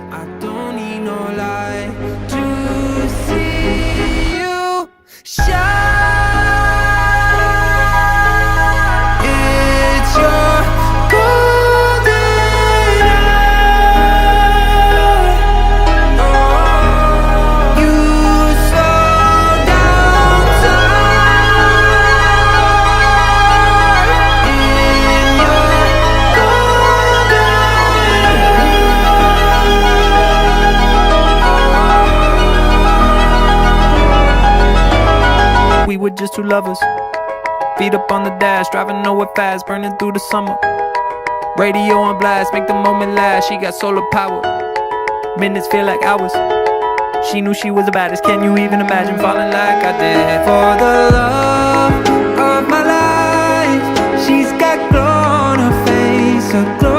I don't need no light to see you shine. It's your golden hour. Oh, you slow down time in your golden. We were just two lovers, feet up on the dash, driving nowhere fast, burning through the summer. Radio on blast, make the moment last. She got solar power, minutes feel like hours. She knew she was the baddest. Can you even imagine falling like I did? For the love of my life, she's got glow on her face, a glow